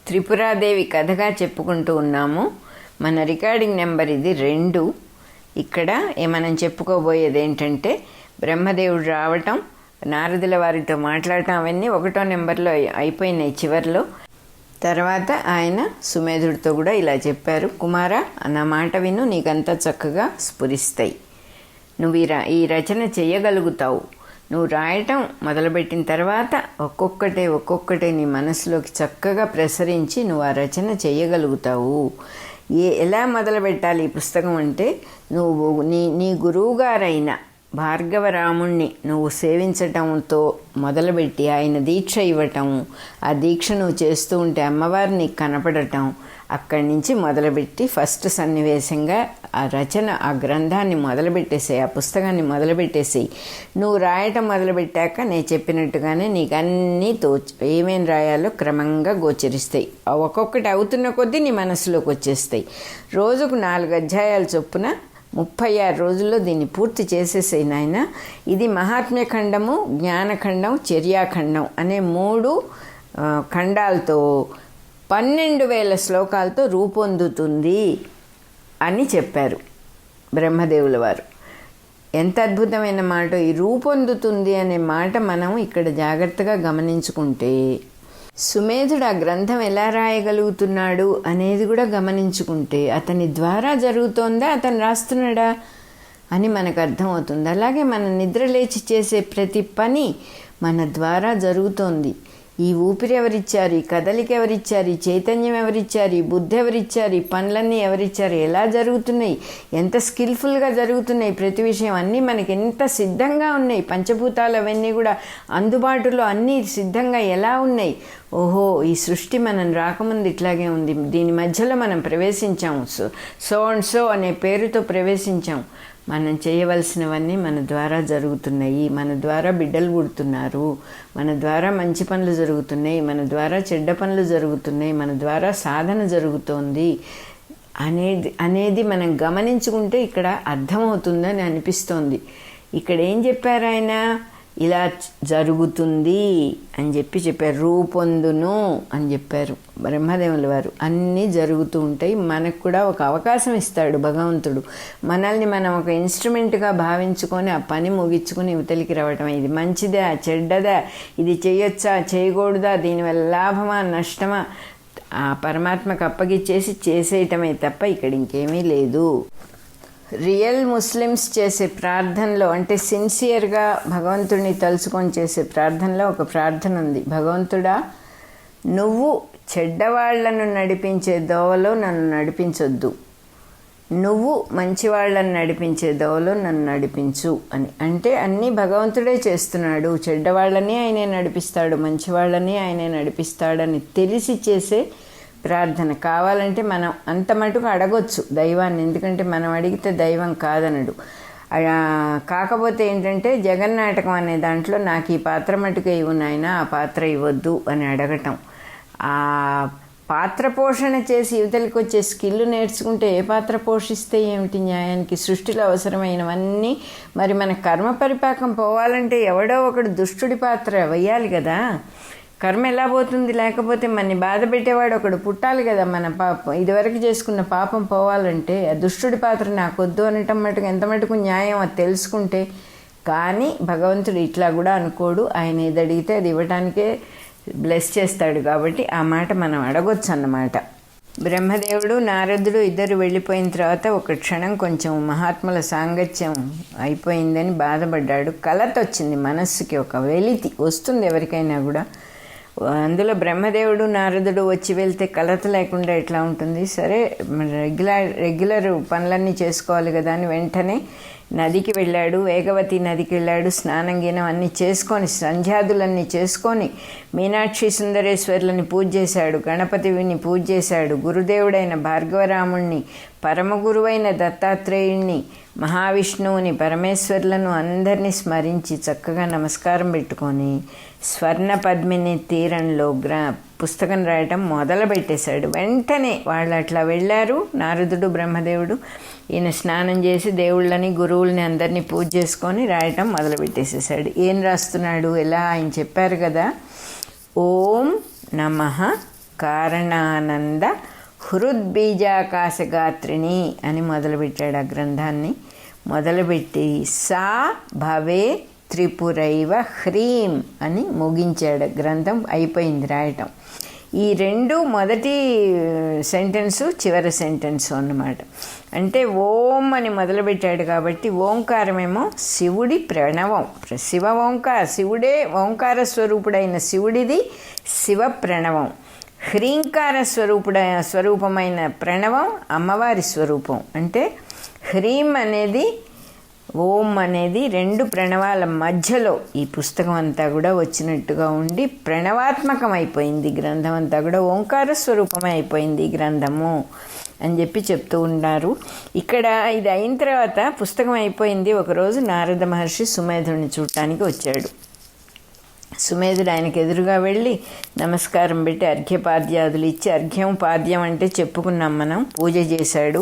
త్రిపురాదేవి కథగా చెప్పుకుంటూ ఉన్నాము. మన రికార్డింగ్ నెంబర్ ఇది 2. ఇక్కడ మనం చెప్పుకోబోయేది ఏంటంటే, బ్రహ్మదేవుడు రావటం, నారదుల వారితో మాట్లాడటం అవన్నీ 1వ నెంబర్లో అయిపోయినాయి చివరిలో. తర్వాత ఆయన సుమేధుడితో కూడా ఇలా చెప్పారు: కుమారా, నా మాట విను, నీకంతా చక్కగా స్ఫురిస్తాయి. నువ్వు ఈ రచన చేయగలుగుతావు. నువ్వు రాయటం మొదలుపెట్టిన తర్వాత ఒక్కొక్కటే నీ మనసులోకి చక్కగా ప్రసరించి నువ్వు ఆ రచన చేయగలుగుతావు. ఎలా మొదలు పెట్టాలి ఈ పుస్తకం అంటే, నువ్వు నీ గురువుగారైన భార్గవరాముణ్ణి నువ్వు సేవించటంతో మొదలుపెట్టి ఆయన దీక్ష ఇవ్వటం, ఆ దీక్ష నువ్వు చేస్తూ ఉంటే అమ్మవారు నీకు కనపడటం, అక్కడి నుంచి మొదలుపెట్టి ఫస్ట్ సన్నివేశంగా ఆ రచన, ఆ గ్రంథాన్ని మొదలుపెట్టేసేయి, ఆ పుస్తకాన్ని మొదలుపెట్టేసేయి. నువ్వు రాయటం మొదలుపెట్టాక నేను చెప్పినట్టుగానే నీకు అన్నీ ఏమేమి రాయాలో క్రమంగా గోచరిస్తాయి. ఒక్కొక్కటి అవుతున్న కొద్దీ నీ మనసులోకి వచ్చేస్తాయి. రోజుకు 4 అధ్యాయాల చొప్పున 36 రోజుల్లో దీన్ని పూర్తి చేసేసాయి నాయన. ఇది మహాత్మ్య ఖండము, జ్ఞానఖండం, చర్యాఖండం అనే 3 ఖండాలతో 12,000 శ్లోకాలతో రూపొందుతుంది అని చెప్పారు బ్రహ్మదేవుల వారు. ఎంత అద్భుతమైన మాట! ఈ రూపొందుతుంది అనే మాట మనం ఇక్కడ జాగ్రత్తగా గమనించుకుంటే, సుమేధుడు ఆ గ్రంథం ఎలా రాయగలుగుతున్నాడు అనేది కూడా గమనించుకుంటే, అతని ద్వారా జరుగుతోందా, అతను రాస్తున్నాడా అని మనకు అర్థమవుతుంది. అలాగే మన నిద్ర లేచి చేసే ప్రతి పని మన ద్వారా జరుగుతోంది. ఈ ఊపిరి ఎవరిచ్చారు, ఈ కదలిక ఎవరిచ్చారు, ఈ చైతన్యం ఎవరిచ్చారు, ఈ బుద్ధి ఎవరిచ్చారు, ఈ పనులన్నీ ఎవరిచ్చారు, ఎలా జరుగుతున్నాయి, ఎంత స్కిల్ఫుల్గా జరుగుతున్నాయి ప్రతి విషయం, అన్నీ మనకి ఎంత సిద్ధంగా ఉన్నాయి. పంచభూతాలు అవన్నీ కూడా అందుబాటులో అన్నీ సిద్ధంగా ఎలా ఉన్నాయి. ఓహో, ఈ సృష్టి మనం రాకముందు ఇట్లాగే ఉంది, దీని మధ్యలో మనం ప్రవేశించాము, సో అండ్ సో అనే పేరుతో ప్రవేశించాం. మనం చేయవలసినవన్నీ మన ద్వారా జరుగుతున్నాయి. మన ద్వారా బిడ్డలు పుడుతున్నారు, మన ద్వారా మంచి పనులు జరుగుతున్నాయి, మన ద్వారా చెడ్డ పనులు జరుగుతున్నాయి, మన ద్వారా సాధన జరుగుతోంది అనేది మనం గమనించుకుంటే ఇక్కడ అర్థమవుతుందని అనిపిస్తోంది. ఇక్కడ ఏం చెప్పారు ఆయన? ఇలా జరుగుతుంది అని చెప్పారు. రూపొందును అని చెప్పారు బ్రహ్మదేవుల వారు. అన్నీ జరుగుతూ ఉంటాయి. మనకు కూడా ఒక అవకాశం ఇస్తాడు భగవంతుడు. మనల్ని మనం ఒక ఇన్స్ట్రుమెంట్గా భావించుకొని ఆ పని ముగించుకొని ఇవతలికి రావటం. ఇది మంచిదా, చెడ్డదా, ఇది చేయొచ్చా, చేయకూడదా, దీనివల్ల లాభమా, నష్టమా, ఆ పరమాత్మకు అప్పగిచ్చేసి చేసేయటమే తప్ప ఇక్కడ ఇంకేమీ లేదు. రియల్ ముస్లిమ్స్ చేసే ప్రార్థనలో, అంటే సిన్సియర్గా భగవంతుడిని తలుచుకొని చేసే ప్రార్థనలో ఒక ప్రార్థన ఉంది: భగవంతుడా, నువ్వు చెడ్డవాళ్లను నడిపించే దోవలో నన్ను నడిపించొద్దు, నువ్వు మంచివాళ్లను నడిపించే దోవలో నన్ను నడిపించు అని. అంటే అన్నీ భగవంతుడే చేస్తున్నాడు. చెడ్డవాళ్ళని ఆయనే నడిపిస్తాడు, మంచివాళ్ళని ఆయనే నడిపిస్తాడని తెలిసి చేసే ప్రార్థన. కావాలంటే మనం అంత మటుకు అడగొచ్చు దైవాన్ని, ఎందుకంటే మనం అడిగితే దైవం కాదనడు. కాకపోతే ఏంటంటే, జగన్నాటకం అనే దాంట్లో నాకు ఈ పాత్ర మటుకు ఇవ్వు నాయనా, ఆ పాత్ర ఇవ్వద్దు అని అడగటం. ఆ పాత్ర పోషణ చేసి యువతలకు వచ్చే స్కిల్ నేర్చుకుంటే ఏ పాత్ర పోషిస్తే ఏమిటి న్యాయానికి? సృష్టిలో అవసరమైనవన్నీ మరి మన కర్మ పరిపాకం పోవాలంటే ఎవడో ఒకడు దుష్టుడి పాత్ర వేయాలి కదా. కర్మ ఎలా పోతుంది? లేకపోతే మనని బాధ పెట్టేవాడు ఒకడు పుట్టాలి కదా. మన పాపం ఇదివరకు చేసుకున్న పాపం పోవాలంటే ఆ దుష్టుడి పాత్ర నాకొద్దు అనటం మటుకు ఎంత మటుకు న్యాయం అది తెలుసుకుంటే. కానీ భగవంతుడు ఇట్లా కూడా అనుకోడు. ఆయన ఏది అడిగితే అది ఇవ్వటానికే బ్లెస్ చేస్తాడు. కాబట్టి ఆ మాట మనం అడగొచ్చు అన్నమాట. బ్రహ్మదేవుడు, నారదుడు ఇద్దరు వెళ్ళిపోయిన తర్వాత ఒక క్షణం కొంచెం మహాత్ముల సాంగత్యం అయిపోయిందని బాధపడ్డాడు. కలత వచ్చింది మనస్సుకి, ఒక వెలితి వస్తుంది ఎవరికైనా కూడా. అందులో నారదుడు వచ్చి వెళ్తే కలత లేకుండా ఎట్లా ఉంటుంది? సరే, రెగ్యులర్ పనులన్నీ చేసుకోవాలి కదా అని వెంటనే నదికి వెళ్ళాడు. వేగవతి నదికి వెళ్ళాడు. స్నానం గీనం అన్నీ చేసుకొని, సంధ్యాదులన్నీ చేసుకొని, మీనాక్షి సుందరేశ్వర్లని పూజ చేశాడు, గణపతిని పూజ చేశాడు, గురుదేవుడైన భార్గవరాముణ్ణి, పరమగురువైన దత్తాత్రేయుణ్ణి, మహావిష్ణువుని, పరమేశ్వర్లను అందరినీ స్మరించి చక్కగా నమస్కారం పెట్టుకొని స్వర్ణ పద్మిని తీరంలో పుస్తకం రాయటం మొదలుపెట్టేశాడు. వెంటనే వాళ్ళు అట్లా వెళ్ళారు, నారదుడు, బ్రహ్మదేవుడు. ఈయన స్నానం చేసి దేవుళ్ళని, గురువుల్ని అందరినీ పూజ చేసుకొని రాయటం మొదలుపెట్టేసేసాడు. ఏం రాస్తున్నాడు, ఎలా ఆయన చెప్పారు కదా: ఓం నమః కారణానంద హృద్బీజాకాశగాత్రిని అని మొదలుపెట్టాడు. ఆ గ్రంథాన్ని మొదలుపెట్టి సా భవే త్రిపురైవ హ్రీం అని ముగించాడు. గ్రంథం అయిపోయింది రాయటం. ఈ రెండు మొదటి సెంటెన్సు చివరి సెంటెన్సు అన్నమాట. అంటే ఓం అని మొదలుపెట్టాడు కాబట్టి ఓంకారమేమో శివుడి ప్రణవం. శివుడే ఓంకార స్వరూపుడైన శివుడిది శివ ప్రణవం. హ్రీంకార స్వరూపమైన ప్రణవం అమ్మవారి స్వరూపం. అంటే హ్రీం అనేది ఓం అనేది రెండు ప్రణవాల మధ్యలో ఈ పుస్తకం అంతా కూడా వచ్చినట్టుగా ఉండి ప్రణవాత్మకం అయిపోయింది. గ్రంథం అంతా కూడా ఓంకార స్వరూపమే అయిపోయింది ఈ గ్రంథము అని చెప్పి చెప్తూ ఉన్నారు. ఇక్కడ ఇది అయిన తర్వాత పుస్తకం అయిపోయింది. ఒకరోజు నారద మహర్షి సుమేధుడిని చూడటానికి వచ్చాడు. సుమేధుడు ఆయనకు ఎదురుగా వెళ్ళి నమస్కారం పెట్టి అర్ఘ్యపాద్యాదులు ఇచ్చి, అర్ఘ్యం పాద్యం అంటే చెప్పుకున్నాం మనం, పూజ చేశాడు.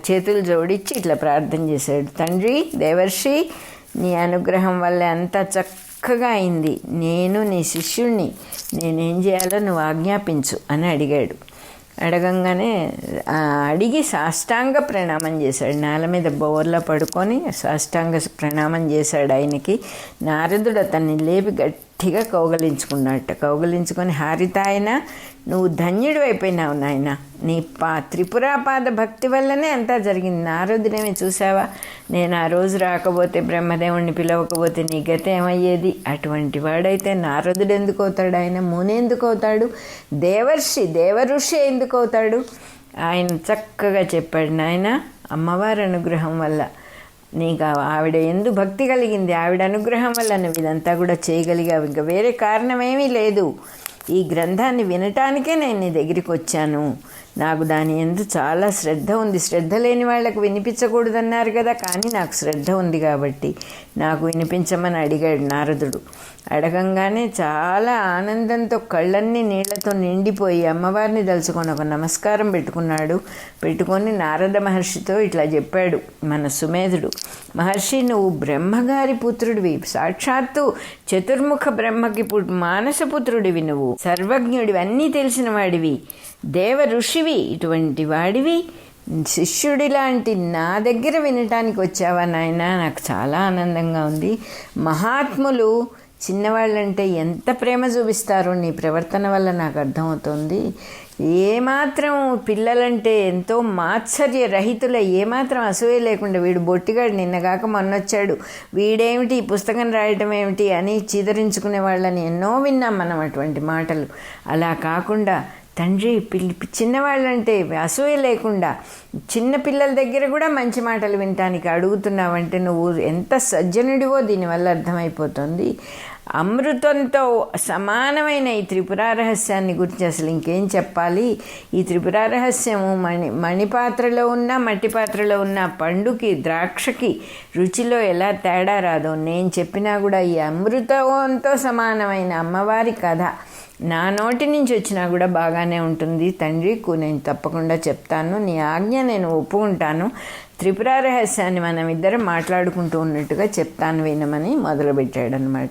చేతులు జోడించి ఇట్లా ప్రార్థన చేశాడు. తండ్రి దేవర్షి, నీ అనుగ్రహం వల్ల అంతా చక్కగా అయింది. నేను నీ శిష్యుణ్ణి, నేనేం చేయాలో నువ్వు ఆజ్ఞాపించు అని అడిగాడు. అడగంగానే అడిగి సాష్టాంగ ప్రణామం చేశాడు. నేల మీద బోర్లా పడుకొని సాష్టాంగ ప్రణామం చేశాడు ఆయనకి. నారదుడు అతన్ని లేపి గట్టిగా కౌగలించుకున్నట్ట. కౌగలించుకొని, హారిత ఆయన నువ్వు ధన్యుడు అయిపోయినావు నాయన, నీ త్రిపురాపాద భక్తి వల్లనే అంతా జరిగింది. నారదుడేమి చూసావా, నేను ఆ రోజు రాకపోతే, బ్రహ్మదేవుణ్ణి పిలవకపోతే నీ గతి ఏమయ్యేది? అటువంటి వాడైతే నారదుడు ఎందుకు అవుతాడు? ఆయన ముని ఎందుకు అవుతాడు? దేవఋషి ఎందుకు అవుతాడు? ఆయన చక్కగా చెప్పాడు, నాయన అమ్మవారి అనుగ్రహం వల్ల నీకు ఆవిడ ఎందు భక్తి కలిగింది, ఆవిడ అనుగ్రహం వల్ల నువ్వు ఇదంతా కూడా చేయగలిగావు. ఇంకా వేరే కారణమేమీ లేదు. ఈ గ్రంథాన్ని వినటానికే నేను నీ దగ్గరికి వచ్చాను. నాకు దాని ఎందు చాలా శ్రద్ధ ఉంది. శ్రద్ధ లేని వాళ్ళకు వినిపించకూడదన్నారు కదా, కానీ నాకు శ్రద్ధ ఉంది కాబట్టి నాకు వినిపించమని అడిగాడు నారదుడు. అడగంగానే చాలా ఆనందంతో కళ్ళన్నీ నీళ్లతో నిండిపోయి అమ్మవారిని తలుచుకొని ఒక నమస్కారం పెట్టుకొని నారద మహర్షితో ఇట్లా చెప్పాడు మన సుమేధుడు. మహర్షి, నువ్వు బ్రహ్మగారి పుత్రుడివి, సాక్షాత్తు చతుర్ముఖ బ్రహ్మకి మానసపుత్రుడివి, నువ్వు సర్వజ్ఞుడివి, అన్నీ తెలిసిన వాడివి, దేవ ఋషివి, ఇటువంటి వాడివి శిష్యుడి లాంటి నా దగ్గర వినటానికి వచ్చావా నాయన? నాకు చాలా ఆనందంగా ఉంది. మహాత్ములు చిన్నవాళ్ళంటే ఎంత ప్రేమ చూపిస్తారో నీ ప్రవర్తన వల్ల నాకు అర్థమవుతుంది. ఏమాత్రం పిల్లలంటే ఎంతో మాత్సర్య రహితుల, ఏమాత్రం అసూయ లేకుండా, వీడు బొట్టిగాడు నిన్నగాక మొన్నొచ్చాడు, వీడేమిటి ఈ పుస్తకం రాయటం ఏమిటి అని చీదరించుకునే వాళ్ళని ఎన్నో విన్నాం మనం అటువంటి మాటలు. అలా కాకుండా తండ్రి చిన్నవాళ్ళంటే అసూయ లేకుండా చిన్న పిల్లల దగ్గర కూడా మంచి మాటలు వినటానికి అడుగుతున్నావంటే నువ్వు ఎంత సజ్జనుడివో దీనివల్ల అర్థమైపోతుంది. అమృతంతో సమానమైన ఈ త్రిపురా రహస్యాన్ని గురించి అసలు ఇంకేం చెప్పాలి? ఈ త్రిపురా రహస్యము మణిపాత్రలో ఉన్న మట్టి పాత్రలో ఉన్న పండుకి ద్రాక్షకి రుచిలో ఎలా తేడా రాదో నేను చెప్పినా కూడా ఈ అమృతంతో సమానమైన అమ్మవారి కథ నా నోటి నుంచి వచ్చినా కూడా బాగానే ఉంటుంది తండ్రి. నేను తప్పకుండా చెప్తాను, నీ ఆజ్ఞ నేను ఒప్పుకుంటాను. త్రిపురా రహస్యాన్ని మనం ఇద్దరం మాట్లాడుకుంటూ ఉన్నట్టుగా చెప్తాను వినమని మొదలుపెట్టాడనమాట.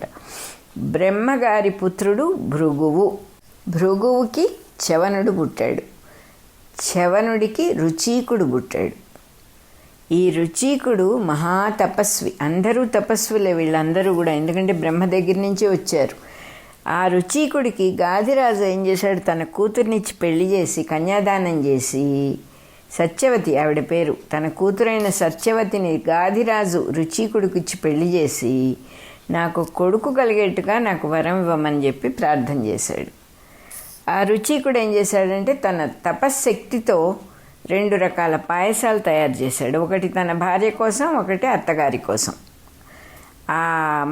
బ్రహ్మగారి పుత్రుడు భృగువు. భృగువుకి చవనుడు పుట్టాడు. చవనుడికి రుచీకుడు పుట్టాడు. ఈ రుచీకుడు మహాతపస్వి. అందరూ తపస్సులే వీళ్ళందరూ కూడా, ఎందుకంటే బ్రహ్మ దగ్గర నుంచి వచ్చారు. ఆ రుచీకుడికి గాదిరాజు ఏం చేశాడు, తన కూతుర్నిచ్చి పెళ్లి చేసి కన్యాదానం చేసి, సత్యవతి ఆవిడ పేరు, తన కూతురైన సత్యవతిని గాదిరాజు రుచీకుడికి ఇచ్చి పెళ్లి చేసి నాకు కొడుకు కలిగేట్టుగా నాకు వరం ఇవ్వమని చెప్పి ప్రార్థన చేశాడు. ఆ రుచీకుడు ఏం చేశాడంటే తన తపశ్శక్తితో 2 రకాల పాయసాలు తయారు చేశాడు. ఒకటి తన భార్య కోసం, ఒకటి అత్తగారి కోసం. ఆ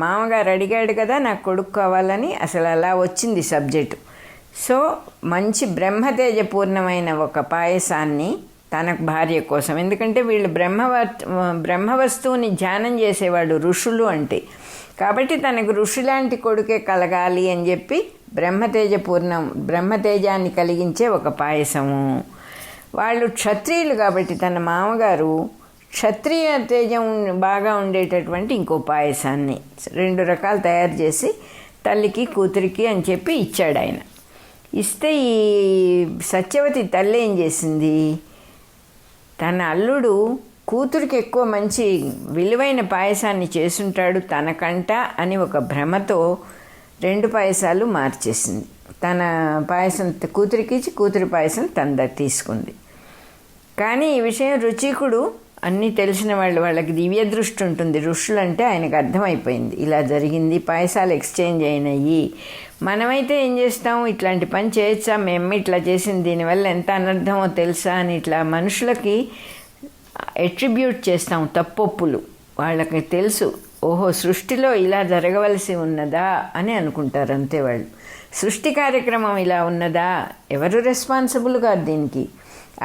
మామగారు అడిగాడు కదా నాకు కొడుకు కావాలని, అసలు అలా వచ్చింది సబ్జెక్టు. సో మంచి బ్రహ్మతేజపూర్ణమైన ఒక పాయసాన్ని తన భార్య కోసం, ఎందుకంటే వీళ్ళు బ్రహ్మవస్తువుని ధ్యానం చేసేవాడు ఋషులు అంటే, కాబట్టి తనకు ఋషులాంటి కొడుకే కలగాలి అని చెప్పి బ్రహ్మతేజాన్ని కలిగించే ఒక పాయసము. వాళ్ళు క్షత్రియులు కాబట్టి తన మామగారు క్షత్రియ తేజం బాగా ఉండేటటువంటి ఇంకో పాయసాన్ని 2 రకాలు తయారు చేసి తల్లికి కూతురికి అని చెప్పి ఇచ్చాడు ఆయన. ఇస్తే ఈ సత్యవతి తల్లి ఏం చేసింది, తన అల్లుడు కూతురికి ఎక్కువ మంచి విలువైన పాయసాన్ని చేసుంటాడు తనకంట అని ఒక భ్రమతో 2 పాయసాలు మార్చేసింది. తన పాయసం కూతురికి ఇచ్చి కూతురి పాయసం తన తీసుకుంది. కానీ ఈ విషయం రుచికుడు అన్నీ తెలిసిన వాళ్ళకి దివ్య దృష్టి ఉంటుంది. ఋషులు అంటే ఆయనకు అర్థమైపోయింది, ఇలా జరిగింది, పాయసాలు ఎక్స్చేంజ్ అయినాయి. మనమైతే ఏం చేస్తాం, ఇట్లాంటి పని చేయొచ్చా, మేము ఇట్లా చేసింది దీనివల్ల ఎంత అనర్థమో తెలుసా అని ఇట్లా మనుషులకి అట్రిబ్యూట్ చేస్తాం తప్పొప్పులు. వాళ్ళకి తెలుసు, ఓహో సృష్టిలో ఇలా జరగవలసి ఉన్నదా అని అనుకుంటారు అంతే. వాళ్ళు సృష్టి కార్యక్రమం ఇలా ఉన్నదా, ఎవరు రెస్పాన్సిబుల్ కాదు దీనికి.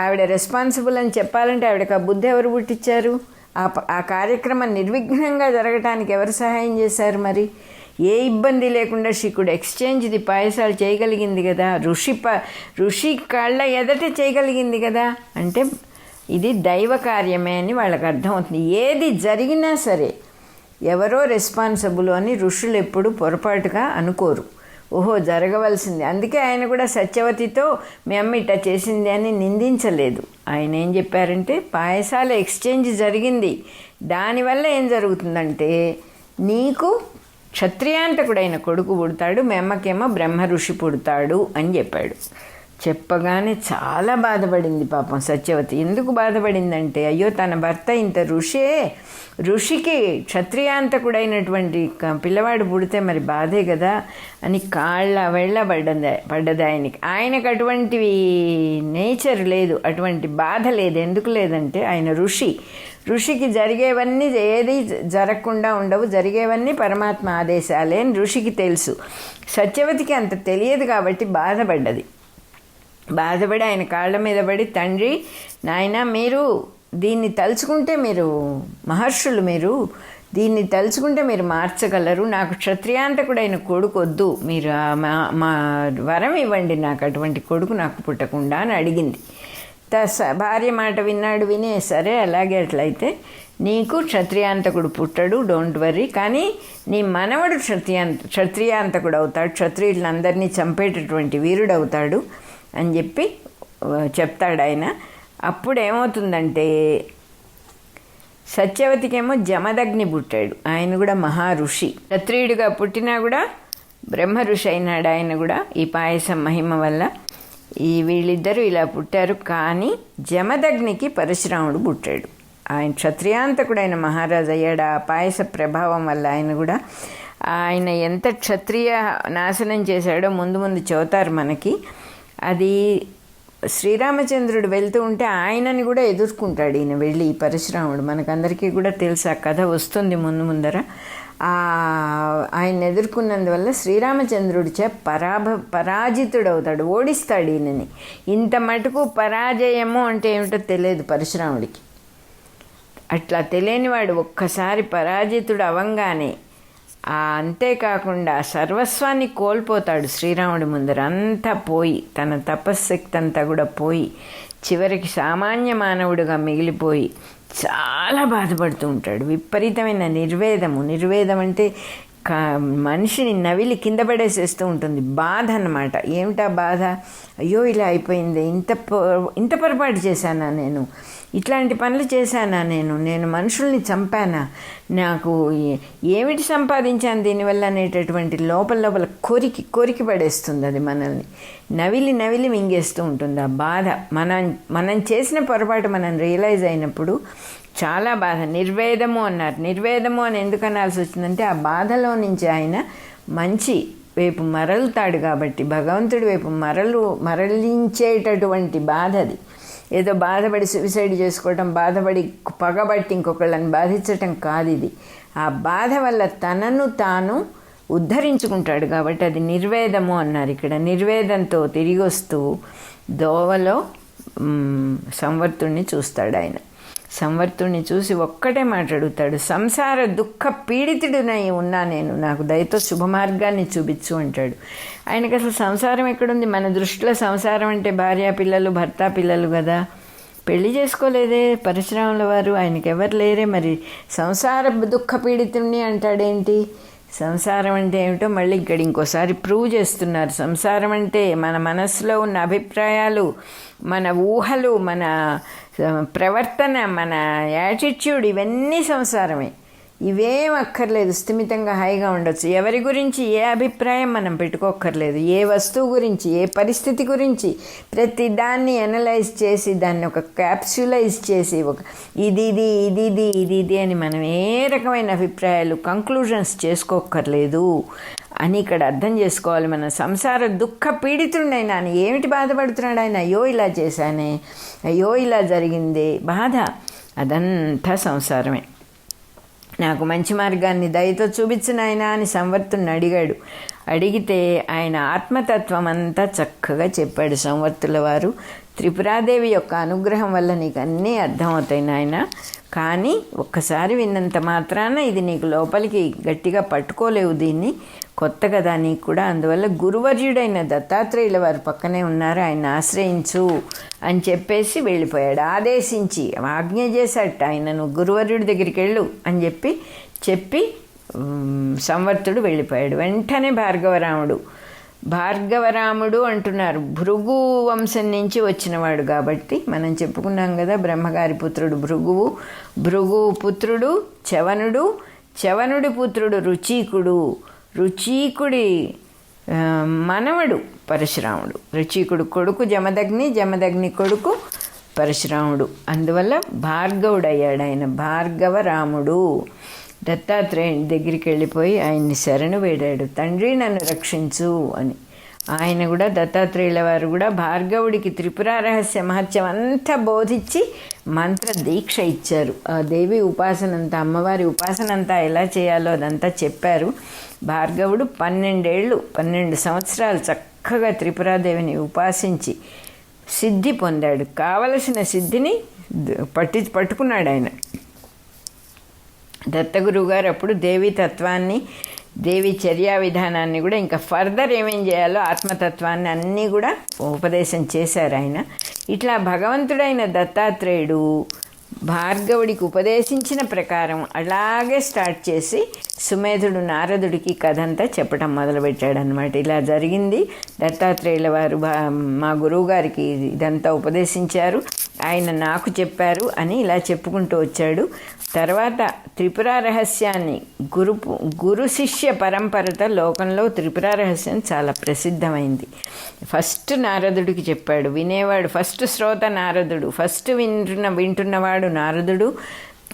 ఆవిడ రెస్పాన్సిబుల్ అని చెప్పాలంటే ఆవిడకి ఆ బుద్ధి ఎవరు పుట్టించారు? ఆ కార్యక్రమం నిర్విఘ్నంగా జరగటానికి ఎవరు సహాయం చేశారు? మరి ఏ ఇబ్బంది లేకుండా షీ కుడ్ ఎక్స్చేంజ్ ది పాయసాలు చేయగలిగింది కదా, ఋషి కాళ్ళ ఎదట చేయగలిగింది కదా. అంటే ఇది దైవ కార్యమే అని వాళ్ళకి అర్థమవుతుంది. ఏది జరిగినా సరే ఎవరో రెస్పాన్సిబుల్ అని ఋషులు ఎప్పుడు పొరపాటుగా అనుకోరు. ఓహో జరగవలసింది. అందుకే ఆయన కూడా సత్యవతితో మీ అమ్మ ఇట్లా చేసింది అని నిందించలేదు. ఆయన ఏం చెప్పారంటే పాయసాల ఎక్స్చేంజ్ జరిగింది, దానివల్ల ఏం జరుగుతుందంటే నీకు క్షత్రియాంతకుడైన కొడుకు పుడతాడు, మీ అమ్మకేమో బ్రహ్మ ఋషి పుడతాడు అని చెప్పాడు. చెప్పగానే చాలా బాధపడింది పాపం సత్యవతి. ఎందుకు బాధపడిందంటే అయ్యో తన భర్త ఇంత ఋషికి క్షత్రియాంతకుడైనటువంటి పిల్లవాడు పుడితే మరి బాధే కదా అని కాళ్ళ వెళ్ళ పడ్డది ఆయనకి. ఆయనకు అటువంటి నేచర్ లేదు, అటువంటి బాధ లేదు. ఎందుకు లేదంటే ఆయన ఋషికి జరిగేవన్నీ ఏది జరగకుండా ఉండవు, జరిగేవన్నీ పరమాత్మ ఆదేశాలే అని ఋషికి తెలుసు. సత్యవతికి అంత తెలియదు కాబట్టి బాధపడి ఆయన కాళ్ళ మీద పడి, తండ్రి నాయన మీరు దీన్ని తలుచుకుంటే, మీరు మహర్షులు, మీరు దీన్ని తలుచుకుంటే మీరు మార్చగలరు, నాకు క్షత్రియాంతకుడైన కొడుకు వద్దు, మీరు మా వరం ఇవ్వండి, నాకు అటువంటి కొడుకు నాకు పుట్టకుండా అని అడిగింది. భార్య మాట వినే సరే అలాగే అట్లయితే నీకు క్షత్రియాంతకుడు పుట్టడు, డోంట్ వర్రీ, కానీ నీ మనవడు క్షత్రియాంతకుడు అవుతాడు, క్షత్రియులందరినీ చంపేటటువంటి వీరుడు అవుతాడు అని చెప్తాడు ఆయన. అప్పుడు ఏమవుతుందంటే సత్యవతికేమో జమదగ్ని పుట్టాడు. ఆయన కూడా మహారుషి, క్షత్రియుడిగా పుట్టినా కూడా బ్రహ్మ ఋషి అయినాడు ఆయన కూడా ఈ పాయసం మహిమ వల్ల. వీళ్ళిద్దరూ ఇలా పుట్టారు. కానీ జమదగ్నికి పరశురాముడు పుట్టాడు. ఆయన క్షత్రియాంతకుడైన మహారాజు అయ్యాడు ఆ పాయస ప్రభావం వల్ల. ఆయన ఎంత క్షత్రియ నాశనం చేశాడో ముందు చెబుతారు మనకి. అది శ్రీరామచంద్రుడు వెళ్తూ ఉంటే ఆయనని కూడా ఎదుర్కొంటాడు ఈయన వెళ్ళి, ఈ పరశురాముడు. మనకందరికీ కూడా తెలుసు, ఆ కథ వస్తుంది ముందర. ఆయన ఎదుర్కొన్నందువల్ల శ్రీరామచంద్రుడి పరాజితుడవుతాడు, ఓడిస్తాడు ఈయనని. ఇంత మటుకు పరాజయము అంటే ఏమిటో తెలియదు పరశురాముడికి. అట్లా తెలియనివాడు ఒక్కసారి పరాజితుడు అవంగానే అంతేకాకుండా సర్వస్వాన్ని కోల్పోతాడు శ్రీరాముడి ముందర. అంతా పోయి, తన తపశ్శక్తి అంతా కూడా పోయి, చివరికి సామాన్య మానవుడిగా మిగిలిపోయి చాలా బాధపడుతూ ఉంటాడు. విపరీతమైన నిర్వేదం అంటే మనిషిని నవిలి కింద పడేసేస్తూ ఉంటుంది. బాధ అన్నమాట. ఏమిటా బాధ? అయ్యో ఇలా అయిపోయింది, ఇంత పొరపాటు చేశానా నేను, ఇట్లాంటి పనులు చేశానా నేను మనుషుల్ని చంపానా, నాకు ఏమిటి సంపాదించాను దీనివల్ల అనేటటువంటి లోపల కోరికి పడేస్తుంది. అది మనల్ని నవిలి మింగేస్తూ ఉంటుంది ఆ బాధ. మనం చేసిన పొరపాటు మనం రియలైజ్ అయినప్పుడు చాలా బాధ. నిర్వేదము అన్నారు. నిర్వేదము అని ఎందుకు అనాల్సి వచ్చిందంటే ఆ బాధలో నుంచి ఆయన మంచి వైపు మరలుతాడు కాబట్టి, భగవంతుడి వైపు మరలించేటటువంటి బాధ అది. ఏదో బాధపడి సూసైడ్ చేసుకోవటం, బాధపడి పగబట్టి ఇంకొకళ్ళని బాధించటం కాదు ఇది. ఆ బాధ వల్ల తనను తాను ఉద్ధరించుకుంటాడు కాబట్టి అది నిర్వేదము అన్నారు ఇక్కడ. నిర్వేదంతో తిరిగి వస్తూ దోవలో సంవర్తుణ్ణి చూస్తాడు ఆయన. సంవర్తుణ్ణి చూసి ఒక్కటే మాట్లాడుతాడు, సంసార దుఃఖ పీడితుడినై ఉన్నా నేను, నాకు దయతో శుభమార్గాన్ని చూపించు అంటాడు. ఆయనకు అసలు సంసారం ఎక్కడుంది? మన దృష్టిలో సంసారం అంటే భార్య పిల్లలు, భర్త పిల్లలు కదా. పెళ్లి చేసుకోలేదే పరశురాముల వారు, ఆయనకి ఎవరు లేరే, మరి సంసార దుఃఖ పీడితుడిని అంటాడేంటి? సంసారం అంటే ఏమిటో మళ్ళీ ఇక్కడ ఇంకోసారి ప్రూవ్ చేస్తున్నారు. సంసారం అంటే మన మనసులో ఉన్న అభిప్రాయాలు, మన ఊహలు, మన ప్రవర్తన, మన యాటిట్యూడ్, ఇవన్నీ సంసారమే. ఇవేం అక్కర్లేదు, స్థిమితంగా హాయిగా ఉండొచ్చు. ఎవరి గురించి ఏ అభిప్రాయం మనం పెట్టుకోక్కర్లేదు. ఏ వస్తువు గురించి, ఏ పరిస్థితి గురించి ప్రతి దాన్ని అనలైజ్ చేసి దాన్ని ఒక క్యాప్సులైజ్ చేసి ఒక ఇది అని మనం ఏ రకమైన అభిప్రాయాలు, కంక్లూజన్స్ చేసుకోక్కర్లేదు అని ఇక్కడ అర్థం చేసుకోవాలి. మన సంసార దుఃఖ పీడితుండైనా ఆయన ఏమిటి బాధపడుతున్నాడు, ఆయన అయ్యో ఇలా చేశానే, అయ్యో ఇలా జరిగిందే బాధ, అదంతా సంసారమే. నాకు మంచి మార్గాన్ని దయతో చూపించిన ఆయన అని సంవర్తుని అడిగాడు. అడిగితే ఆయన ఆత్మతత్వం అంతా చక్కగా చెప్పాడు సంవర్తుల వారు. త్రిపురాదేవి యొక్క అనుగ్రహం వల్ల నీకు అన్నీ అర్థమవుతాయి నాయన, కానీ ఒక్కసారి విన్నంత మాత్రాన ఇది నీకు లోపలికి గట్టిగా పట్టుకోలేవు, దీన్ని కొత్త కదా నీకు కూడా. అందువల్ల గురువర్యుడైన దత్తాత్రేయుల వారు పక్కనే ఉన్నారు, ఆయన ఆశ్రయించు అని చెప్పేసి వెళ్ళిపోయాడు. ఆదేశించి ఆజ్ఞ చేశాట ఆయన, నువ్వు గురువర్యుడి దగ్గరికి వెళ్ళు అని చెప్పి సంవర్తుడు వెళ్ళిపోయాడు. వెంటనే భార్గవరాముడు అంటున్నారు. భృగు వంశం నుంచి వచ్చినవాడు కాబట్టి మనం చెప్పుకున్నాం కదా, బ్రహ్మగారి పుత్రుడు భృగువు, భృగు పుత్రుడు చవనుడు, చవనుడి పుత్రుడు రుచీకుడి మనవడు పరశురాముడు, రుచీకుడు కొడుకు జమదగ్ని కొడుకు పరశురాముడు. అందువల్ల భార్గవుడయ్యాడు ఆయన, భార్గవరాముడు. దత్తాత్రేయుని దగ్గరికి వెళ్ళిపోయి ఆయన్ని శరణు వేడాడు, తండ్రి నన్ను రక్షించు అని. ఆయన కూడా దత్తాత్రేయుల వారు కూడా భార్గవుడికి త్రిపుర రహస్య మహత్యం అంతా బోధించి మంత్ర దీక్ష ఇచ్చారు. ఆ దేవి ఉపాసన అంతా, అమ్మవారి ఉపాసన అంతా ఎలా చేయాలో అదంతా చెప్పారు. భార్గవుడు 12 సంవత్సరాలు చక్కగా త్రిపురాదేవిని ఉపాసించి సిద్ధి పొందాడు. కావలసిన సిద్ధిని పట్టుకున్నాడు ఆయన. దత్తగురువు గారు అప్పుడు దేవీ తత్వాన్ని, దేవి చర్యా విధానాన్ని కూడా ఇంకా ఫర్దర్ ఏమేం చేయాలో ఆత్మతత్వాన్ని అన్నీ కూడా ఉపదేశం చేశారు ఆయన. ఇట్లా భగవంతుడైన దత్తాత్రేయుడు భార్గవుడికి ఉపదేశించిన ప్రకారం అలాగే స్టార్ట్ చేసి సుమేధుడు నారదుడికి కథ అంతా చెప్పడం మొదలుపెట్టాడు అనమాట. ఇలా జరిగింది, దత్తాత్రేయుల వారు మా గురువుగారికి ఇదంతా ఉపదేశించారు, ఆయన నాకు చెప్పారు అని ఇలా చెప్పుకుంటూ వచ్చాడు. తర్వాత త్రిపుర రహస్యాన్ని గురు శిష్య పరంపరతో లోకంలో త్రిపుర రహస్యం చాలా ప్రసిద్ధమైంది. ఫస్ట్ నారదుడికి చెప్పాడు, వినేవాడు ఫస్ట్ శ్రోత నారదుడు, ఫస్ట్ వింటున్నవాడు నారదుడు,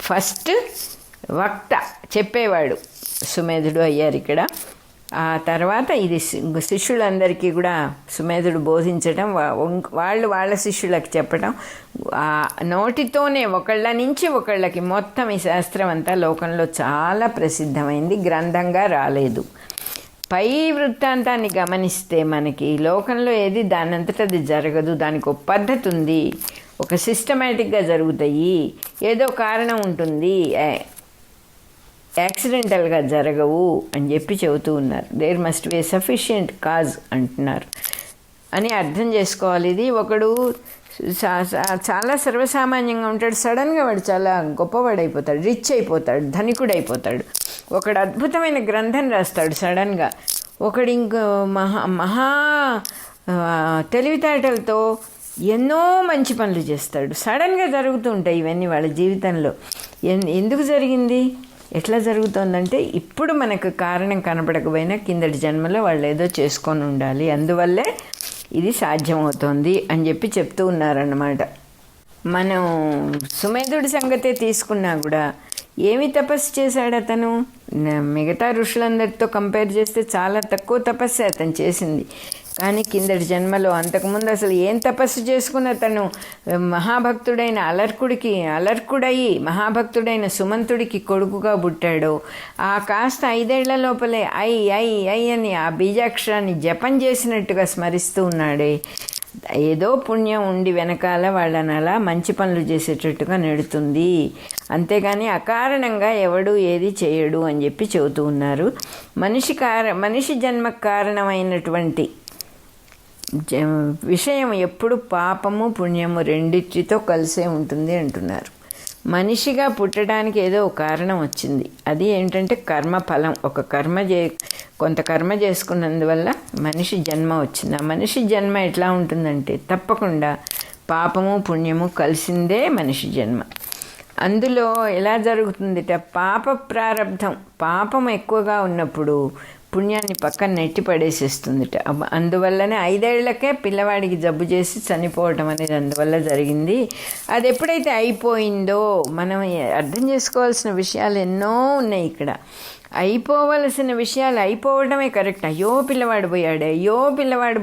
ఫస్ట్ వక్త చెప్పేవాడు సుమేధుడు అయ్యారు ఇక్కడ. ఆ తర్వాత ఇది శిష్యులందరికీ కూడా సుమేధుడు బోధించటం, వాళ్ళ శిష్యులకు చెప్పటం, నోటితోనే ఒకళ్ళ నుంచి ఒకళ్ళకి మొత్తం ఈ శాస్త్రం అంతా లోకంలో చాలా ప్రసిద్ధమైంది, గ్రంథంగా రాలేదు. పై వృత్తాంతాన్ని గమనిస్తే మనకి లోకంలో ఏది దానంతటా అది జరగదు, దానికి ఒక పద్ధతి ఉంది, ఒక సిస్టమేటిక్గా జరుగుతాయి, ఏదో కారణం ఉంటుంది, యాక్సిడెంటల్గా జరగవు అని చెబుతూ ఉన్నారు. There must be a sufficient cause అంటున్నారు అని అర్థం చేసుకోవాలి. ఇది ఒకడు చాలా సర్వసామాన్యంగా ఉంటాడు, సడన్గా వాడు చాలా గొప్పవాడైపోతాడు, రిచ్ అయిపోతాడు, ధనికుడైపోతాడు. ఒకడు అద్భుతమైన గ్రంథం రాస్తాడు సడన్గా, ఒకడు ఇంకో మహా తెలివితేటలతో ఎన్నో మంచి పనులు చేస్తాడు. సడన్గా జరుగుతూ ఉంటాయి ఇవన్నీ వాళ్ళ జీవితంలో. ఎందుకు జరిగింది, ఎట్లా జరుగుతుందంటే ఇప్పుడు మనకు కారణం కనపడకపోయినా కిందటి జన్మలో వాళ్ళు ఏదో చేసుకొని ఉండాలి, అందువల్లే ఇది సాధ్యమవుతోంది అని చెప్తూ ఉన్నారన్నమాట. మనం సుమేధుడి సంగతే తీసుకున్నా కూడా ఏమి తపస్సు చేశాడు అతను, మిగతా ఋషులందరితో కంపేర్ చేస్తే చాలా తక్కువ తపస్సు అతను చేసింది. కానీ కిందటి జన్మలో అంతకుముందు అసలు ఏం తపస్సు చేసుకున్న తను మహాభక్తుడైన అలర్కుడయి మహాభక్తుడైన సుమంతుడికి కొడుకుగా పుట్టాడో, ఆ కాస్త 5 ఏళ్ల లోపలే ఐ అని ఆ బీజాక్షరాన్ని జపం చేసినట్టుగా స్మరిస్తూ ఉన్నాడే. ఏదో పుణ్యం ఉండి వెనకాల వాళ్ళని అలా మంచి పనులు చేసేటట్టుగా నెడుతుంది, అంతేగాని అకారణంగా ఎవడు ఏది చేయడు అని చెబుతూ ఉన్నారు. మనిషి జన్మకు కారణమైనటువంటి విషయం ఎప్పుడు పాపము పుణ్యము రెండిటితో కలిసే ఉంటుంది అంటున్నారు. మనిషిగా పుట్టడానికి ఏదో ఒక కారణం వచ్చింది. అది ఏంటంటే కర్మఫలం. కొంత కర్మ చేసుకున్నందువల్ల మనిషి జన్మ వచ్చింది. ఆ మనిషి జన్మ ఎట్లా ఉంటుందంటే తప్పకుండా పాపము పుణ్యము కలిసిందే మనిషి జన్మ. అందులో ఎలా జరుగుతుందిట, పాప ప్రారబ్ధం, పాపం ఎక్కువగా ఉన్నప్పుడు పుణ్యాన్ని పక్కన నెట్టి పడేసేస్తుందిట. అందువల్లనే 5 ఏళ్లకే పిల్లవాడికి జబ్బు చేసి చనిపోవటం అనేది అందువల్ల జరిగింది. అది ఎప్పుడైతే అయిపోయిందో, మనం అర్థం చేసుకోవాల్సిన విషయాలు ఎన్నో ఉన్నాయి ఇక్కడ. అయిపోవలసిన విషయాలు అయిపోవడమే కరెక్ట్. అయ్యో పిల్లవాడు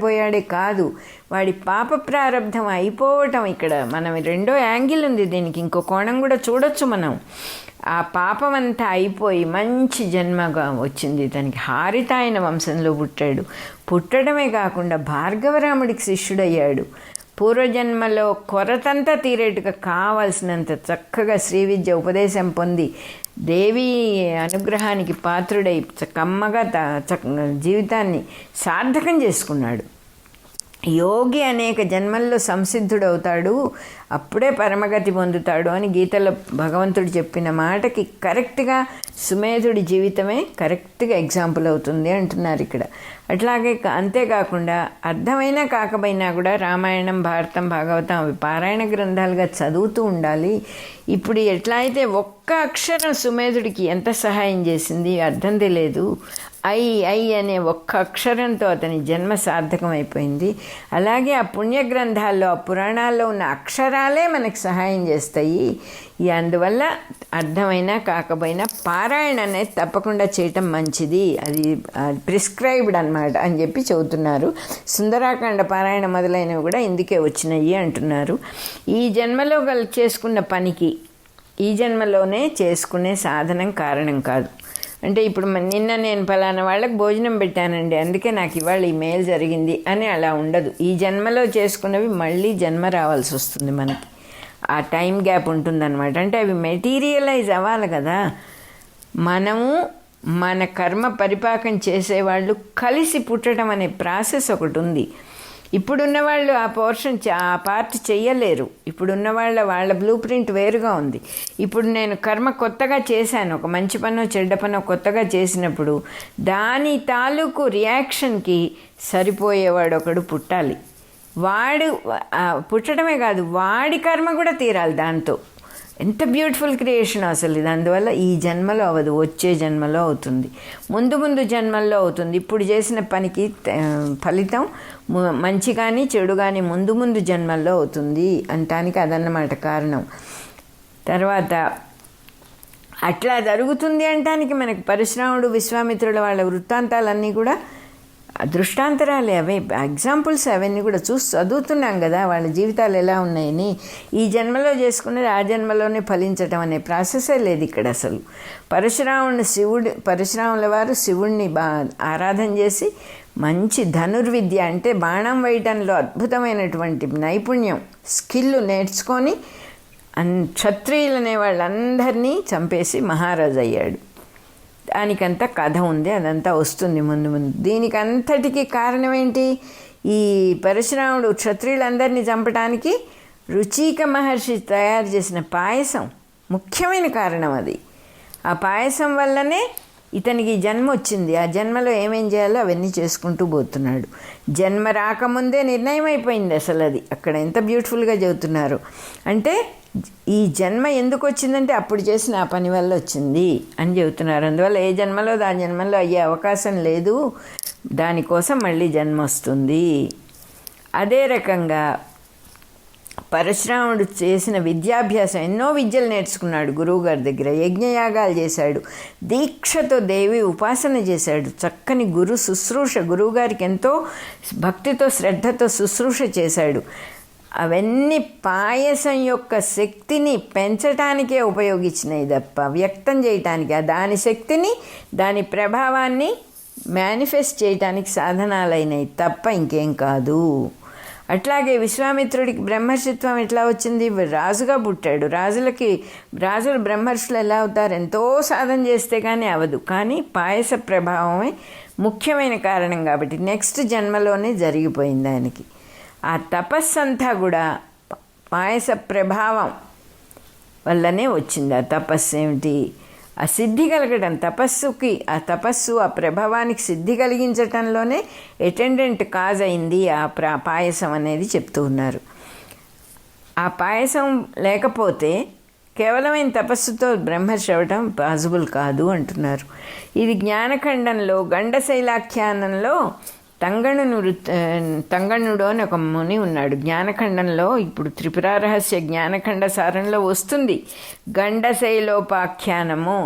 పోయాడే కాదు, వాడి పాప ప్రారబ్ధం అయిపోవటం. ఇక్కడ మనం రెండో యాంగిల్ ఉంది దీనికి, ఇంకో కోణం కూడా చూడొచ్చు మనం. ఆ పాపం అంతా అయిపోయి మంచి జన్మగా వచ్చింది తనకి. హారితాయన వంశంలో పుట్టడమే కాకుండా భార్గవరాముడికి శిష్యుడయ్యాడు. పూర్వజన్మలో కొరతంతా తీరేట్టుగా కావాల్సినంత చక్కగా శ్రీ విద్య ఉపదేశం పొంది దేవి అనుగ్రహానికి పాత్రుడై కమ్మగా జీవితాన్ని సార్థకం చేసుకున్నాడు. యోగి అనేక జన్మల్లో సంసిద్ధుడవుతాడు, అప్పుడే పరమగతి పొందుతాడు అని గీతలో భగవంతుడు చెప్పిన మాటకి కరెక్ట్గా సుమేధుడి జీవితమే కరెక్ట్గా ఎగ్జాంపుల్ అవుతుంది అంటున్నారు ఇక్కడ. అట్లాగే అంతేకాకుండా అర్థమైనా కాకపోయినా కూడా రామాయణం, భారతం, భాగవతం అవి పారాయణ గ్రంథాలుగా చదువుతూ ఉండాలి. ఇప్పుడు ఎట్లా అయితే ఒక్క అక్షరం సుమేధుడికి ఎంత సహాయం చేసింది అర్థం తెలియదు. ఐ అనే ఒక్క అక్షరంతో అతని జన్మ సార్థకం అయిపోయింది. అలాగే ఆ పుణ్యగ్రంథాల్లో, ఆ పురాణాల్లో ఉన్న అక్షరాలే మనకు సహాయం చేస్తాయి. అందువల్ల అర్థమైనా కాకపోయినా పారాయణ అనేది తప్పకుండా చేయటం మంచిది. అది ప్రిస్క్రైబ్డ్ అన్నమాట అని చెప్పి చెబుతున్నారు. సుందరాకాండ పారాయణ మొదలైనవి కూడా ఇందుకే వచ్చినాయి అంటున్నారు. ఈ జన్మలో చేసుకున్న పనికి ఈ జన్మలోనే చేసుకునే సాధనం కారణం కాదు. అంటే ఇప్పుడు నిన్న నేను ఫలానా వాళ్ళకి భోజనం పెట్టానండి, అందుకే నాకు ఇవాళ ఈ మేలు జరిగింది అని అలా ఉండదు. ఈ జన్మలో చేసుకున్నవి మళ్ళీ జన్మ రావాల్సి వస్తుంది మనకి. ఆ టైం గ్యాప్ ఉంటుందన్నమాట. అంటే అవి మెటీరియలైజ్ అవ్వాలి కదా. మనము మన కర్మ పరిపాకం చేసేవాళ్ళు కలిసి పుట్టడం అనే ప్రాసెస్ ఒకటి ఉంది. ఇప్పుడున్న వాళ్ళు ఆ పార్ట్ చెయ్యలేరు. ఇప్పుడున్న వాళ్ళ బ్లూ ప్రింట్ వేరుగా ఉంది. ఇప్పుడు నేను కర్మ కొత్తగా చేశాను, ఒక మంచి పనో చెడ్డ పనో కొత్తగా చేసినప్పుడు దాని తాలూకు రియాక్షన్కి సరిపోయేవాడు ఒకడు పుట్టాలి. వాడు పుట్టడమే కాదు, వాడి కర్మ కూడా తీరాలి దాంతో. ఎంత బ్యూటిఫుల్ క్రియేషన్ అసలు ఇది. అందువల్ల ఈ జన్మలో అవ్వదు, వచ్చే జన్మలో అవుతుంది, ముందు జన్మల్లో అవుతుంది. ఇప్పుడు చేసిన పనికి ఫలితం మంచి కానీ చెడు కానీ ముందు జన్మల్లో అవుతుంది అంటానికి అదన్నమాట కారణం. తర్వాత అట్లా జరుగుతుంది అంటానికి మనకు పరశురాముడు, విశ్వామిత్రుల వాళ్ళ వృత్తాంతాలన్నీ కూడా దృష్టాంతరాలే. అవే ఎగ్జాంపుల్స్. అవన్నీ కూడా చదువుతున్నాం కదా వాళ్ళ జీవితాలు ఎలా ఉన్నాయని. ఈ జన్మలో చేసుకున్నది ఆ జన్మలోనే ఫలించటం అనే ప్రాసెసే లేదు ఇక్కడ అసలు. పరశురాముల వారు శివుణ్ణి ఆరాధన చేసి మంచి ధనుర్విద్య అంటే బాణం వేయటంలో అద్భుతమైనటువంటి నైపుణ్యం, స్కిల్ నేర్చుకొని క్షత్రియులనే వాళ్ళందరినీ చంపేసి మహారాజు అయ్యాడు. దానికంతా కథ ఉంది, అదంతా వస్తుంది ముందు. దీనికంతటికీ కారణం ఏంటి? ఈ పరశురాముడు క్షత్రియులందరినీ చంపడానికి రుచిక మహర్షి తయారు చేసిన పాయసం ముఖ్యమైన కారణం. అది ఆ పాయసం వల్లనే ఇతనికి జన్మ వచ్చింది. ఆ జన్మలో ఏమేం చేయాలో అవన్నీ చేసుకుంటూ పోతున్నాడు. జన్మ రాకముందే నిర్ణయం అయిపోయింది అసలు. అది అక్కడ ఎంత బ్యూటిఫుల్గా చెబుతున్నారు అంటే ఈ జన్మ ఎందుకు వచ్చిందంటే అప్పుడు చేసిన ఆ పని వల్ల వచ్చింది అని చెబుతున్నారు. అందువల్ల ఏ జన్మలో ఆ జన్మలో అయ్యే అవకాశం లేదు, దానికోసం మళ్ళీ జన్మ వస్తుంది. అదే రకంగా పరశురాముడు చేసిన విద్యాభ్యాసం, ఎన్నో విద్యలు నేర్చుకున్నాడు గురువుగారి దగ్గర, యజ్ఞయాగాలు చేశాడు, దీక్షతో దేవి ఉపాసన చేశాడు, చక్కని శుశ్రూష, గురువుగారికి ఎంతో భక్తితో శ్రద్ధతో శుశ్రూష చేశాడు. అవన్నీ పాయసం యొక్క శక్తిని పెంచటానికే ఉపయోగించినాయి తప్ప వ్యక్తం చేయటానికి, దాని శక్తిని దాని ప్రభావాన్ని మేనిఫెస్ట్ చేయటానికి సాధనాలైనవి తప్ప ఇంకేం కాదు. అట్లాగే విశ్వామిత్రుడికి బ్రహ్మర్షిత్వం ఎట్లా వచ్చింది? రాజుగా పుట్టాడు. రాజులు బ్రహ్మర్షులు ఎలా అవుతారు? ఎంతో సాధన చేస్తే కానీ అవదు. కానీ పాయస ప్రభావమే ముఖ్యమైన కారణం కాబట్టి నెక్స్ట్ జన్మలోనే జరిగిపోయింది ఆయనకి. ఆ తపస్సంతా కూడా పాయస ప్రభావం వల్లనే వచ్చింది. ఆ తపస్సు ఏమిటి? ఆ సిద్ధి కలగడం, తపస్సుకి ఆ తపస్సు ఆ ప్రభావానికి సిద్ధి కలిగించటంలోనే అటెండెంట్ కాజ్ అయింది ఆ పాయసం అనేది చెప్తూ ఉన్నారు. ఆ పాయసం లేకపోతే కేవలమైన తపస్సుతో బ్రహ్మర్షి అవ్వటం పాసిబుల్ కాదు అంటున్నారు. ఇది జ్ఞానఖండంలో గండశైలాఖ్యానంలో తంగణుడు అని ఒక ముని ఉన్నాడు. జ్ఞానఖండంలో ఇప్పుడు త్రిపురారహస్య జ్ఞానఖండ సారంలో వస్తుంది. గండశైలాఖ్యానము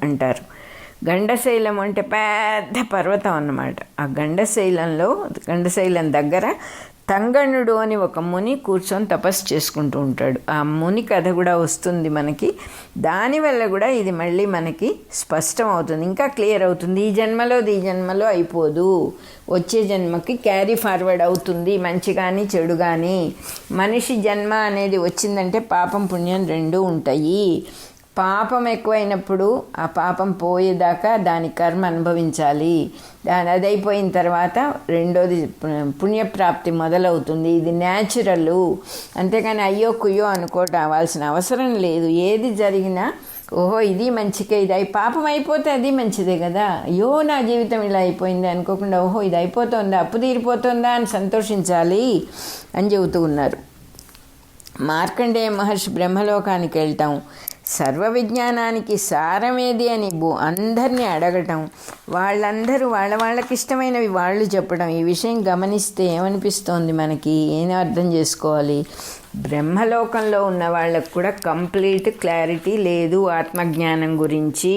అంటారు. గండశైలం అంటే పెద్ద పర్వతం అన్నమాట. ఆ గండశైలం దగ్గర తంగణుడు అని ఒక ముని కూర్చొని తపస్సు చేసుకుంటూ ఉంటాడు. ఆ ముని కథ కూడా వస్తుంది మనకి. దానివల్ల కూడా ఇది మళ్ళీ మనకి స్పష్టం అవుతుంది, ఇంకా క్లియర్ అవుతుంది. ఈ జన్మలో అయిపోదు, వచ్చే జన్మకి క్యారీ ఫార్వర్డ్ అవుతుంది, మంచి కానీ చెడు కానీ. మనిషి జన్మ అనేది వచ్చిందంటే పాపం పుణ్యం రెండూ ఉంటాయి. పాపం ఎక్కువైనప్పుడు ఆ పాపం పోయేదాకా దాని కర్మ అనుభవించాలి. అది అయిపోయిన తర్వాత రెండోది పుణ్యప్రాప్తి మొదలవుతుంది. ఇది న్యాచురల్. అంతేకాని అయ్యో కుయ్యో అనుకోవాల్సిన అవసరం లేదు. ఏది జరిగినా ఓహో ఇది మంచికే, ఇది పాపం అయిపోతే అది మంచిదే కదా, అయ్యో నా జీవితం ఇలా అయిపోయింది అనుకోకుండా ఓహో ఇది అయిపోతుందా, అప్పు తీరిపోతుందా అని సంతోషించాలి అని చెబుతూ ఉన్నారు. మార్కండేయ మహర్షి బ్రహ్మలోకానికి వెళ్తాం, సర్వ విజ్ఞానానికి సారమేది అని అందరినీ అడగటం, వాళ్ళందరూ వాళ్ళకి ఇష్టమైనవి వాళ్ళు చెప్పడం. ఈ విషయం గమనిస్తే ఏమనిపిస్తోంది మనకి, ఏం అర్థం చేసుకోవాలి? బ్రహ్మలోకంలో ఉన్న వాళ్ళకు కూడా కంప్లీట్ క్లారిటీ లేదు ఆత్మజ్ఞానం గురించి.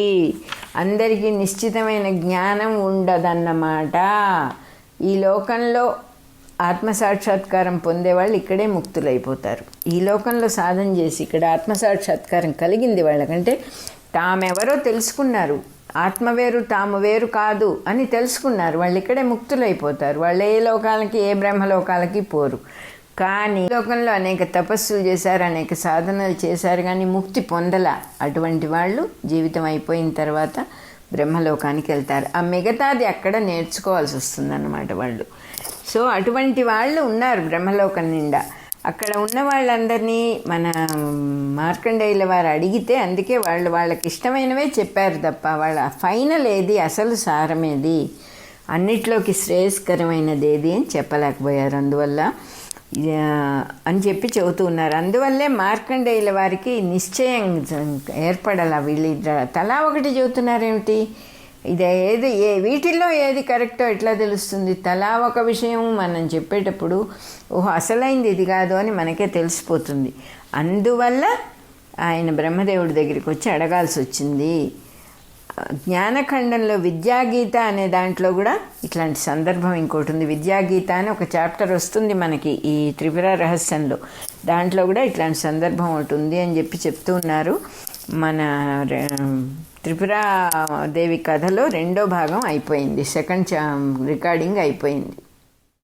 అందరికీ నిశ్చితమైన జ్ఞానం ఉండదన్నమాట. ఈ లోకంలో ఆత్మసాక్షాత్కారం పొందేవాళ్ళు ఇక్కడే ముక్తులైపోతారు. ఈ లోకంలో సాధన చేసి ఇక్కడ ఆత్మసాక్షాత్కారం కలిగింది వాళ్ళకంటే తామెవరో తెలుసుకున్నారు, ఆత్మ వేరు తాము వేరు కాదు అని తెలుసుకున్నారు, వాళ్ళు ఇక్కడే ముక్తులైపోతారు. వాళ్ళు ఏ లోకాలకి ఏ బ్రహ్మలోకాలకి పోరు. కానీ లోకంలో అనేక తపస్సులు చేశారు, అనేక సాధనలు చేశారు, కానీ ముక్తి పొందల. అటువంటి వాళ్ళు జీవితం అయిపోయిన తర్వాత బ్రహ్మలోకానికి వెళ్తారు. ఆ మిగతాది అక్కడ నేర్చుకోవాల్సి వస్తుందన్నమాట వాళ్ళు. సో అటువంటి వాళ్ళు ఉన్నారు బ్రహ్మలోకం నిండా. అక్కడ ఉన్న వాళ్ళందరినీ మన మార్కండేయుల వారు అడిగితే అందుకే వాళ్ళకి ఇష్టమైనవే చెప్పారు తప్ప వాళ్ళ ఫైనల్ ఏది, అసలు సారమేది, అన్నిట్లోకి శ్రేయస్కరమైనది ఏది అని చెప్పలేకపోయారు. అందువల్ల అని చెప్పి చెబుతూ ఉన్నారు. అందువల్లే మార్కండేయుల వారికి నిశ్చయం ఏర్పడాల. వీళ్ళు తలా ఒకటి చెబుతున్నారేమిటి, ఇది వీటిల్లో ఏది కరెక్టో ఎట్లా తెలుస్తుంది? తలా ఒక విషయం మనం చెప్పేటప్పుడు ఓహో అసలైంది ఇది కాదు అని మనకే తెలిసిపోతుంది. అందువల్ల ఆయన బ్రహ్మదేవుడి దగ్గరికి వచ్చి అడగాల్సి వచ్చింది. జ్ఞానఖండంలో విద్యాగీత అనే దాంట్లో కూడా ఇట్లాంటి సందర్భం ఇంకోటి ఉంది. విద్యాగీత అని ఒక చాప్టర్ వస్తుంది మనకి ఈ త్రిపుర రహస్యంలో. దాంట్లో కూడా ఇట్లాంటి సందర్భం ఒకటి ఉంది అని చెప్పి చెప్తూ ఉన్నారు. మన త్రిపురాదేవి కథలో 2వ భాగం అయిపోయింది, సెకండ్ రికార్డింగ్ అయిపోయింది.